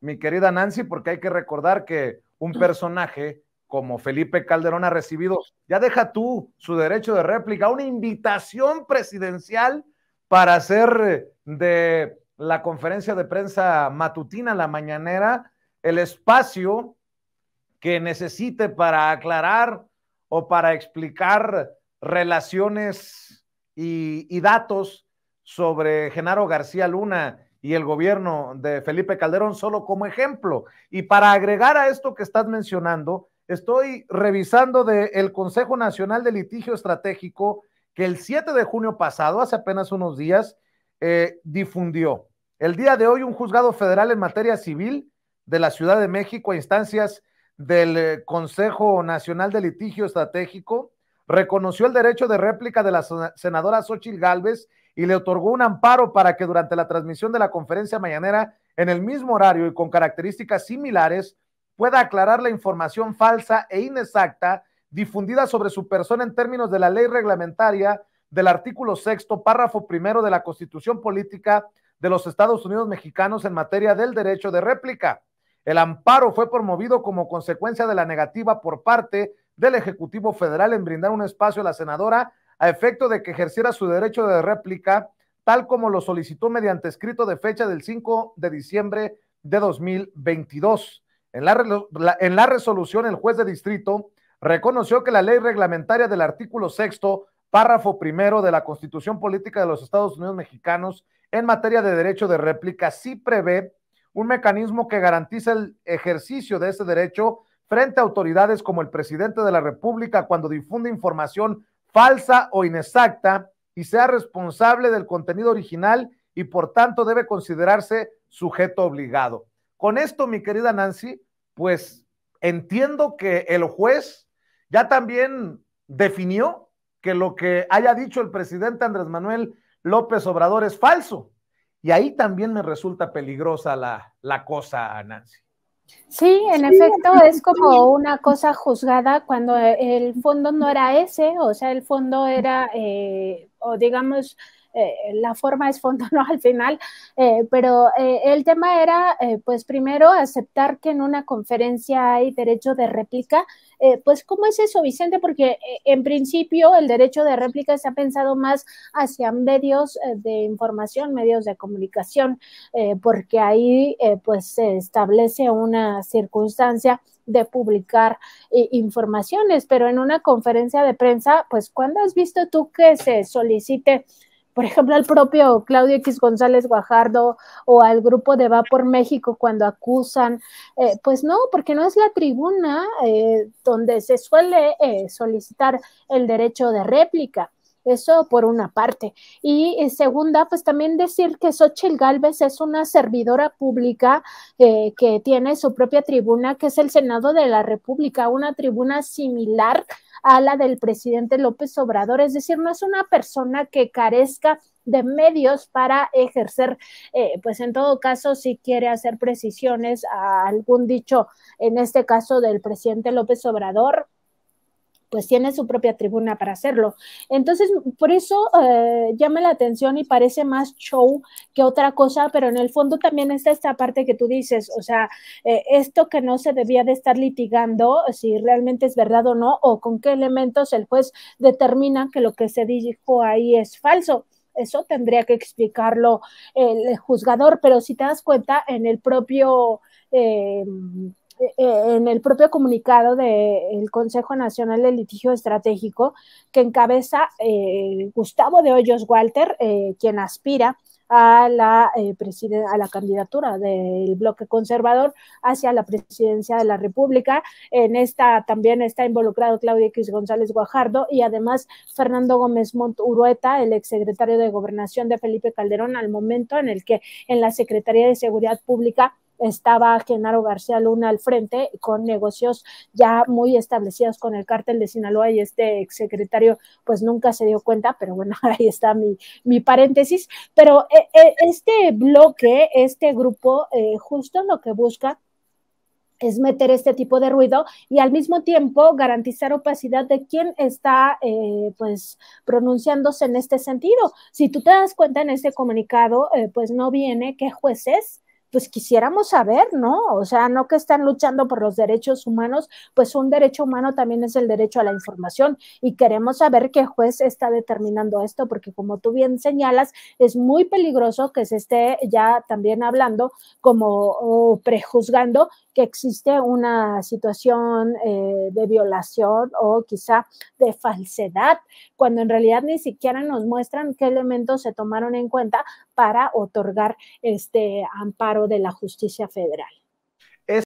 mi querida Nancy, porque hay que recordar que un personaje como Felipe Calderón ha recibido, ya deja tú su derecho de réplica, una invitación presidencial para hacer de la conferencia de prensa matutina, la mañanera, el espacio que necesite para aclarar o para explicar relaciones y datos sobre Genaro García Luna y el gobierno de Felipe Calderón, solo como ejemplo. Y para agregar a esto que estás mencionando, estoy revisando del Consejo Nacional de Litigio Estratégico que el 7 de junio pasado, hace apenas unos días, difundió. El día de hoy, un juzgado federal en materia civil de la Ciudad de México, a instancias del Consejo Nacional de Litigio Estratégico, reconoció el derecho de réplica de la senadora Xóchitl Gálvez y le otorgó un amparo para que durante la transmisión de la conferencia mañanera, en el mismo horario y con características similares, pueda aclarar la información falsa e inexacta difundida sobre su persona en términos de la ley reglamentaria del artículo 6º, párrafo 1 de la Constitución Política de los Estados Unidos Mexicanos en materia del derecho de réplica. El amparo fue promovido como consecuencia de la negativa por parte del Ejecutivo Federal en brindar un espacio a la senadora a efecto de que ejerciera su derecho de réplica, tal como lo solicitó mediante escrito de fecha del 5 de diciembre de 2022. En la resolución, el juez de distrito reconoció que la ley reglamentaria del artículo 6º, párrafo 1 de la Constitución Política de los Estados Unidos Mexicanos en materia de derecho de réplica sí prevé un mecanismo que garantiza el ejercicio de ese derecho frente a autoridades como el presidente de la República cuando difunde información falsa o inexacta y sea responsable del contenido original y por tanto debe considerarse sujeto obligado. Con esto, mi querida Nancy, pues entiendo que el juez ya también definió que lo que haya dicho el presidente Andrés Manuel López Obrador es falso. Y ahí también me resulta peligrosa la cosa, Nancy. Sí, en efecto, es como una cosa juzgada cuando el fondo no era ese, o sea, el fondo era, o digamos, la forma es fondo, ¿no? Al final, pero el tema era, pues primero, aceptar que en una conferencia hay derecho de réplica. Pues, ¿cómo es eso, Vicente? Porque en principio el derecho de réplica se ha pensado más hacia medios de información, medios de comunicación, porque ahí pues se establece una circunstancia de publicar informaciones, pero en una conferencia de prensa, pues, ¿cuándo has visto tú que se solicite, por ejemplo, al propio Claudio X González Guajardo o al grupo de Va por México cuando acusan? Pues no, porque no es la tribuna donde se suele solicitar el derecho de réplica. Eso por una parte. Y segunda, pues también decir que Xóchitl Gálvez es una servidora pública que tiene su propia tribuna, que es el Senado de la República, una tribuna similar a la del presidente López Obrador. Es decir, no es una persona que carezca de medios para ejercer, pues en todo caso, si quiere hacer precisiones a algún dicho, en este caso del presidente López Obrador, pues tiene su propia tribuna para hacerlo. Entonces, por eso llama la atención y parece más show que otra cosa, pero en el fondo también está esta parte que tú dices, o sea, esto que no se debía de estar litigando, si realmente es verdad o no, o con qué elementos el juez determina que lo que se dijo ahí es falso. Eso tendría que explicarlo el juzgador, pero si te das cuenta, en el propio comunicado del Consejo Nacional de Litigio Estratégico que encabeza Gustavo de Hoyos Walter, quien aspira a la candidatura del bloque conservador hacia la presidencia de la República. En esta también está involucrado Claudio X González Guajardo y además Fernando Gómez Montt Urueta, el exsecretario de Gobernación de Felipe Calderón, al momento en el que en la Secretaría de Seguridad Pública estaba Genaro García Luna al frente, con negocios ya muy establecidos con el cártel de Sinaloa, y este exsecretario pues nunca se dio cuenta, pero bueno, ahí está mi paréntesis. Pero este bloque, este grupo, justo lo que busca es meter este tipo de ruido y al mismo tiempo garantizar opacidad de quién está pues pronunciándose en este sentido. Si tú te das cuenta en este comunicado, pues no viene qué jueces pues quisiéramos saber, ¿no? O sea, no que están luchando por los derechos humanos, pues un derecho humano también es el derecho a la información y queremos saber qué juez está determinando esto, porque como tú bien señalas, es muy peligroso que se esté ya también hablando como prejuzgando que existe una situación de violación o quizá de falsedad, cuando en realidad ni siquiera nos muestran qué elementos se tomaron en cuenta para otorgar este amparo de la justicia federal.